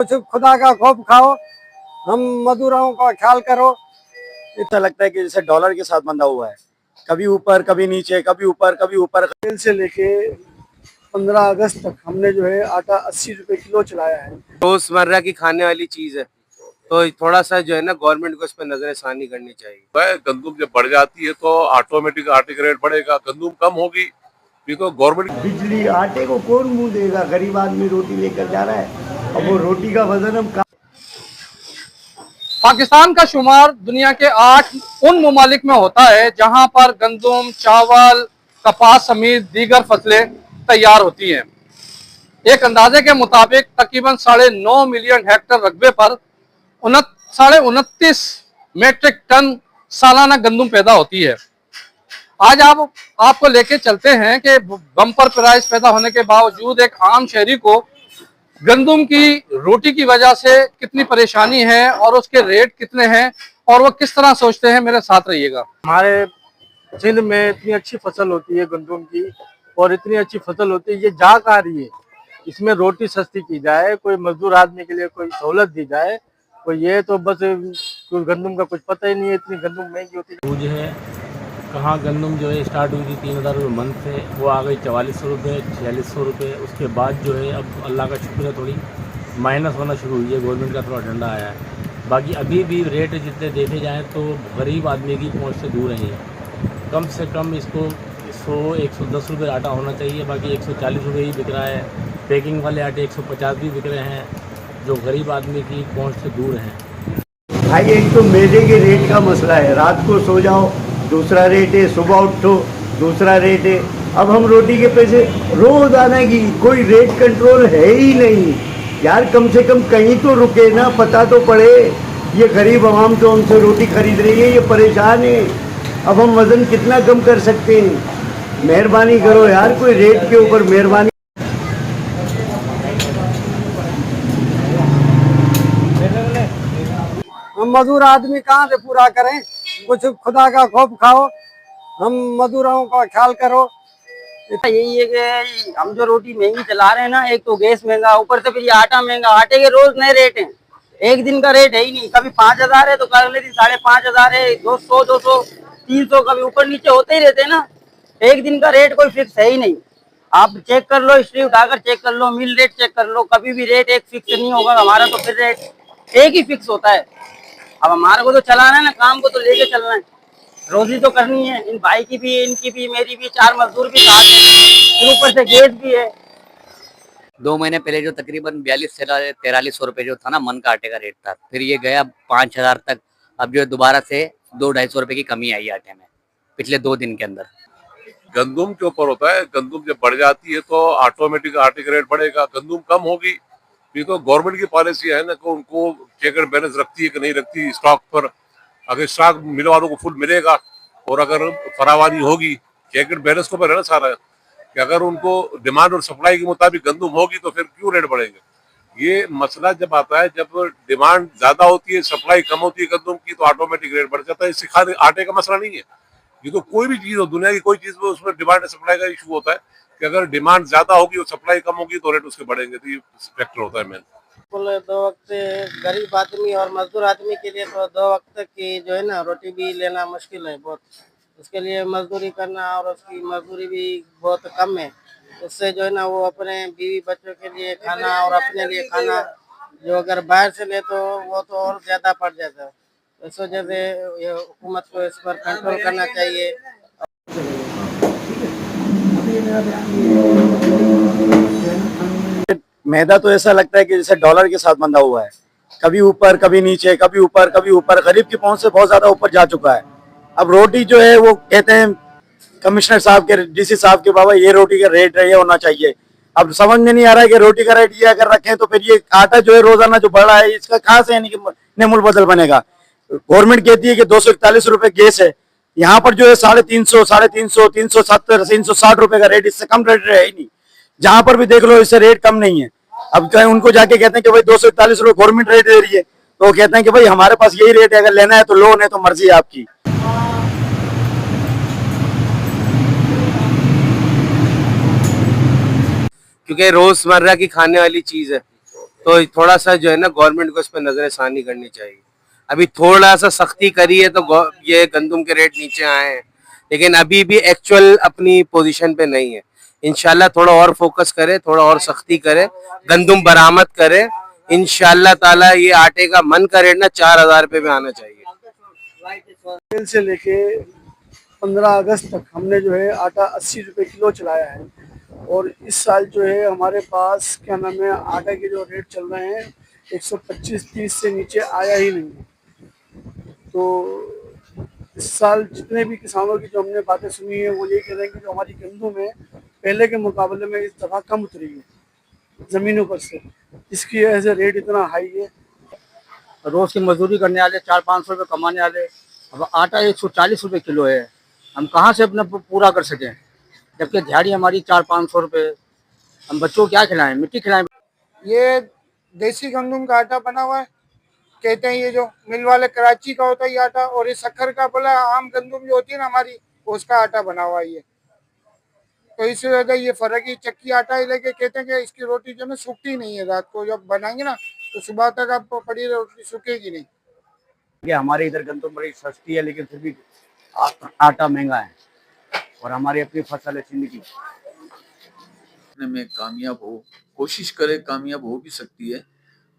कुछ खुदा का खौफ खाओ, हम मजदूरों का ख्याल करो। इतना लगता है कि जैसे डॉलर के साथ बंधा हुआ है, कभी ऊपर कभी नीचे, कभी ऊपर कभी ऊपर। तेल से लेके 15 अगस्त तक हमने जो है आटा 80 रुपए किलो चलाया है। रोजमर्रा की खाने वाली चीज है, तो थोड़ा सा जो है ना गवर्नमेंट को इस पर नजरसानी करनी चाहिए। गंदुम जब बढ़ जाती है तो ऑटोमेटिक आटे का रेट बढ़ेगा, गंदुम कम होगी भी तो गवर्नमेंट। बिजली आटे को कौन मुंह देगा? गरीब आदमी रोटी लेकर जा रहा है, अब वो रोटी का वजन हम पाकिस्तान का शुमार दुनिया के 8 उन ममालिक में होता है जहां पर गंदम, चावल, कपास समेत दीगर फसलें तैयार होती हैं। एक अंदाजे के मुताबिक तकरीबन 9.5 मिलियन हेक्टेयर रकबे पर 29.5 मेट्रिक टन सालाना गंदम पैदा होती है। आज आपको लेके चलते हैं कि बम्पर प्राइस पैदा होने के बावजूद एक आम शहरी को गंदम की रोटी की वजह से कितनी परेशानी है और उसके रेट कितने हैं और वो किस तरह सोचते हैं। मेरे साथ रहिएगा। हमारे सिंध में इतनी अच्छी फसल होती है गंदम की, और इतनी अच्छी फसल होती है, ये जा कहाँ रही है? इसमें रोटी सस्ती की जाए, कोई मजदूर आदमी के लिए कोई सहूलत दी जाए, तो ये तो बस गंदम का कुछ पता ही नहीं है, इतनी गंदम महंगी होती है। वो जो है कहाँ गंदम जो है स्टार्ट हुई थी 3,000 रुपये मन से, वो आ गई 4400 रुपये, 4600 रुपये। उसके बाद जो है अब अल्लाह का शुक्र है थोड़ी माइनस होना शुरू हुई है, गवर्नमेंट का थोड़ा डंडा आया है। बाकी अभी भी रेट जितने देखे जाएँ तो गरीब आदमी की पहुँच से दूर है। कम से कम इसको 100-110 रुपये आटा होना चाहिए, बाकी 140 रुपये ही बिक रहा है। पैकिंग वाले आटे 150 भी बिक रहे हैं, जो गरीब आदमी की पहुँच से दूर हैं। भाई एक तो मैदे के रेट का मसला है, रात को सो जाओ दूसरा रेट है, सुबह उठो दूसरा रेट है। अब हम रोटी के पैसे रोजाना की कोई रेट कंट्रोल है ही नहीं यार। कम से कम कहीं तो रुके ना, पता तो पड़े। ये गरीब आवाम तो हमसे रोटी खरीद रही है, ये परेशान है। अब हम वजन कितना कम कर सकते हैं? मेहरबानी करो यार, कोई रेट के ऊपर मेहरबानी। हम मजदूर आदमी कहाँ से पूरा करें? कुछ खुदा का खौफ खाओ, हम मजदूरों का ख्याल करो। यही है कि हम जो रोटी महंगी चला रहे हैं ना, एक तो गैस महंगा, ऊपर से फिर ये आटा महंगा। आटे के रोज नए रेट हैं, एक दिन का रेट है ही नहीं। कभी 5,000 है तो अगले दिन 5,500 है, 200, 200, 300, कभी ऊपर नीचे होते ही रहते हैं ना। एक दिन का रेट कोई फिक्स है ही नहीं। आप चेक कर लो, हिस्ट्री उठाकर चेक कर लो, मिल रेट चेक कर लो, कभी भी रेट एक फिक्स नहीं होगा। हमारा तो फिर रेट एक ही फिक्स होता है। अब हमारे को तो चलाना है ना, काम को तो लेके चलना है, रोजी तो करनी है। इन भाई की भी, इनकी भी, मेरी भी, 4 मजदूर भी साथ हैं, फिर ऊपर से गैस भी है। 2 महीने पहले जो तकरीबन 42-43 रुपये जो था ना मन का आटे का रेट था, फिर ये गया 5,000 तक। अब जो है दोबारा से 200-250 रुपये की कमी आई आटे में पिछले 2 दिन के अंदर। गंदुम के ऊपर होता है, गंदुम जब बढ़ जाती है तो ऑटोमेटिक आटे का रेट बढ़ेगा, गंदुम कम होगी भी तो गवर्नमेंट की पॉलिसी है ना कि उनको चेक एंड बैलेंस रखती है कि नहीं रखती स्टॉक पर। अगर स्टॉक मिल वालों को फुल मिलेगा और अगर फरावानी होगी, चेक एंड बैलेंस को पर है ना सारा, कि अगर उनको डिमांड और सप्लाई के मुताबिक गंदुम होगी तो फिर क्यों रेट बढ़ेंगे। ये मसला जब आता है जब डिमांड ज्यादा होती है, सप्लाई कम होती है गंदुम की, तो ऑटोमेटिक रेट बढ़ जाता है। इससे खाली आटे का मसला नहीं है, ये तो कोई भी चीज हो, दुनिया की कोई चीज में उसमें डिमांड सप्लाई का इशू होता है कि अगर डिमांड ज्यादा होगी और सप्लाई कम होगी तो रेट उसके बढ़ेंगे। तो ये फैक्टर होता है मेन। 2 वक्त गरीब आदमी और मजदूर आदमी के लिए तो 2 वक्त की जो है ना रोटी भी लेना मुश्किल है बहुत। उसके लिए मजदूरी करना, और उसकी मजदूरी भी बहुत कम है। उससे जो है ना वो अपने बीवी बच्चों के लिए खाना और अपने लिए खाना जो अगर बाहर से ले तो वो तो और ज्यादा पड़ जाता है। इस वजह से ये हुकूमत को इस पर कंट्रोल करना चाहिए। मैदा तो ऐसा लगता है कि जैसे डॉलर के साथ बंधा हुआ है, कभी ऊपर कभी नीचे, कभी ऊपर कभी ऊपर। गरीब की पहुंच से बहुत ज्यादा ऊपर जा चुका है। अब रोटी जो है वो कहते हैं कमिश्नर साहब के, डीसी साहब के, बाबा ये रोटी का रेट ये होना चाहिए। अब समझ में नहीं आ रहा है कि रोटी का रेट ये अगर रखें तो फिर ये आटा जो है रोजाना जो बढ़ा है इसका कहाँ से यानी कि नेमुल बदल बनेगा। गवर्नमेंट कहती है कि 241 रुपए गैस है, यहाँ पर जो है 350, 350, 370, 360 रुपए का रेट, इससे कम रेट है ही नहीं। जहां पर भी देख लो इससे रेट कम नहीं है। अब कहीं उनको जाके कहते हैं कि भाई 241 रुपए गवर्नमेंट रेट दे रही है, तो वो कहते हैं कि भाई हमारे पास यही रेट है, अगर लेना है तो लो, नहीं तो मर्जी है आपकी। क्योंकि रोजमर्रा की खाने वाली चीज है, तो थोड़ा सा जो है ना गवर्नमेंट को इस पर नजरसानी करनी चाहिए। अभी थोड़ा सा सख्ती करी है तो ये गंदम के रेट नीचे आए हैं, लेकिन अभी भी एक्चुअल अपनी पोजीशन पे नहीं है। इंशाल्लाह थोड़ा और फोकस करे, थोड़ा और सख्ती करे, गंदम बरामद करे। इंशाल्लाह ताला ये आटे का मन का रेट ना 4000 रुपये में आना चाहिए। अप्रैल से लेके 15 अगस्त तक हमने जो है आटा 80 रुपये किलो चलाया है, और इस साल जो है हमारे पास क्या नाम है आटा के जो रेट चल रहे हैं 125-30 से नीचे आया ही नहीं है। तो इस साल जितने भी किसानों की जो हमने बातें सुनी है वो ये कह रहे हैं कि जो हमारी गंदम है पहले के मुकाबले में इस दफ़ा कम उतरी है ज़मीनों पर से, इसकी वजह से रेट इतना हाई है। रोज की मजदूरी करने वाले 400-500 रुपये कमाने वाले, अब आटा 140 रुपये किलो है, हम कहाँ से अपना पूरा कर सकें, जबकि दिहाड़ी हमारी 400-500 रुपये। हम बच्चों को क्या खिलाएं, मिट्टी खिलाएं। ये देसी गंदम का आटा बना हुआ है, कहते हैं ये जो मिल वाले कराची का होता है ये आटा, और ये शक्कर का बोला आम गंदम जो होती है ना हमारी, उसका आटा बना हुआ है ये। तो इससे ज्यादा ये फर्क ही चक्की आटा ही लेके कहते हैं कि इसकी रोटी जो है सूखती नहीं है, रात को जब बनाएंगे ना तो सुबह तक आपको पड़ी रोटी सूखेगी नहीं। कि हमारे इधर गंदम बड़ी सस्ती है, लेकिन फिर भी आटा महंगा है, और हमारी अपनी फसल है जिंदगी में कामयाब हो, कोशिश करे, कामयाब हो भी सकती है।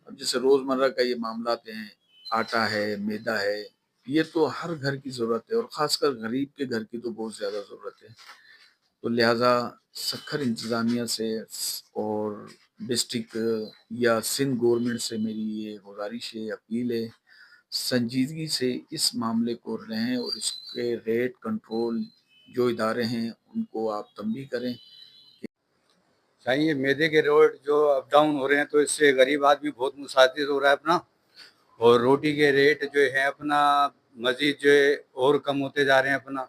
अब जैसे रोजमर्रा का ये मामलात हैं, आटा है, मैदा है, ये तो हर घर की जरूरत है, और खासकर गरीब के घर की तो बहुत ज्यादा जरूरत है। तो लिहाजा शक्कर इंतजामिया से और डिस्ट्रिक्ट या सिंध गवर्नमेंट से मेरी ये गुजारिश है, अपील है, संजीदगी से इस मामले को रहें, और इसके रेट कंट्रोल जो इदारे हैं उनको आप तंबीह करें। चाहिए मैदे के रेट जो अप डाउन हो रहे हैं, तो इससे गरीब आदमी बहुत मुतासिर हो रहा है अपना, और रोटी के रेट जो है अपना मजीद जो है और कम होते जा रहे हैं अपना।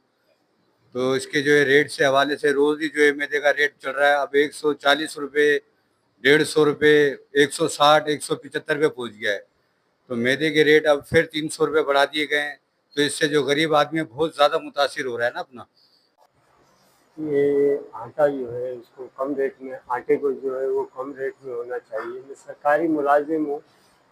तो इसके जो है रेट से हवाले से रोज़ ही जो है मैदे का रेट चल रहा है, अब 140 रुपये, 150 रुपये, 160, 175 रुपये पहुँच गया है। तो मैदे के रेट अब फिर 300 रुपये बढ़ा दिए गए हैं, तो इससे जो गरीब आदमी है बहुत ज़्यादा मुतासिर हो रहा है ना अपना। ये आटा जो है इसको कम रेट में, आटे को जो है वो कम रेट में होना चाहिए। मैं सरकारी मुलाजिम हूँ,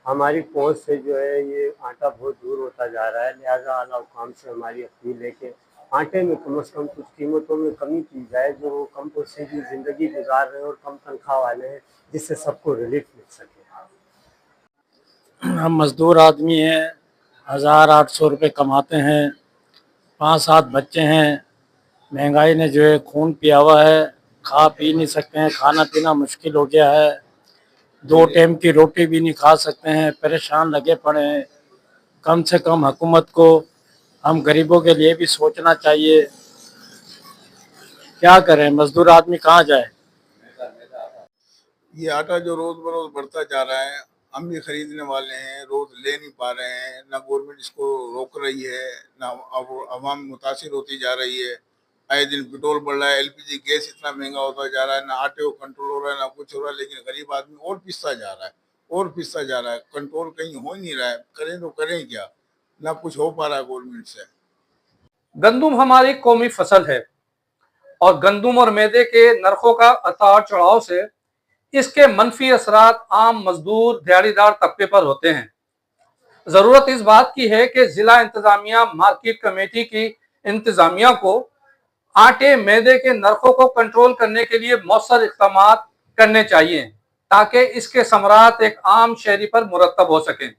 हमारी पहुँच से जो है ये आटा बहुत दूर होता जा रहा है, लिहाजा आला हुकाम से हमारी अपील है कि आटे में कम से कम कुछ कीमतों में कमी की जाए, जो कम पैसे की ज़िंदगी गुजार रहे हैं और कम तनख्वाह वाले हैं, जिससे सबको रिलीफ मिल सके। हम मज़दूर आदमी हैं, 1800 रुपये कमाते हैं, 5-7 बच्चे हैं, महंगाई ने जो है खून पिया हुआ है, खा पी नहीं सकते हैं, खाना पीना मुश्किल हो गया है, 2 टाइम की रोटी भी नहीं खा सकते हैं, परेशान लगे पड़े हैं। कम से कम हुकूमत को हम गरीबों के लिए भी सोचना चाहिए। क्या करें, मजदूर आदमी कहाँ जाए। ये आटा जो रोज बरोज बढ़ता जा रहा है, हम भी खरीदने वाले हैं, रोज ले नहीं पा रहे हैं, ना गवर्नमेंट इसको रोक रही है, ना आवाम मुतासिर होती जा रही है। आए दिन पेट्रोल बढ़ रहा है, एलपीजी गैस इतना महंगा होता जा रहा है, ना आटे को कंट्रोल हो रहा है, ना कुछ हो रहा है, लेकिन गरीब आदमी और पिसता जा रहा है, और पिसता जा रहा है, कंट्रोल कहीं हो नहीं रहा है। करें तो करें क्या, ना कुछ हो पा रहा है गवर्नमेंट से। गंदम हमारी कौमी फसल है, और गंदम और मैदे के नरखों का उतार चढ़ाव से इसके मनफी असरात आम मजदूर दिहाड़ीदार तबके पर होते हैं। जरूरत इस बात की है कि जिला इंतजामिया, मार्केट कमेटी की इंतजामिया को आटे मैदे के नरखों को कंट्रोल करने के लिए मौसर इक़दाम करने चाहिए, ताकि इसके समरात एक आम शहरी पर मुरतब हो सकें।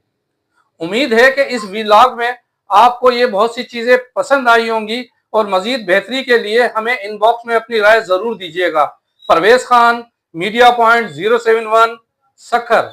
उम्मीद है कि इस व्लॉग में आपको ये बहुत सी चीजें पसंद आई होंगी, और मजीद बेहतरी के लिए हमें इनबॉक्स में अपनी राय जरूर दीजिएगा। Parvez Khan, media point 071, Sukkur.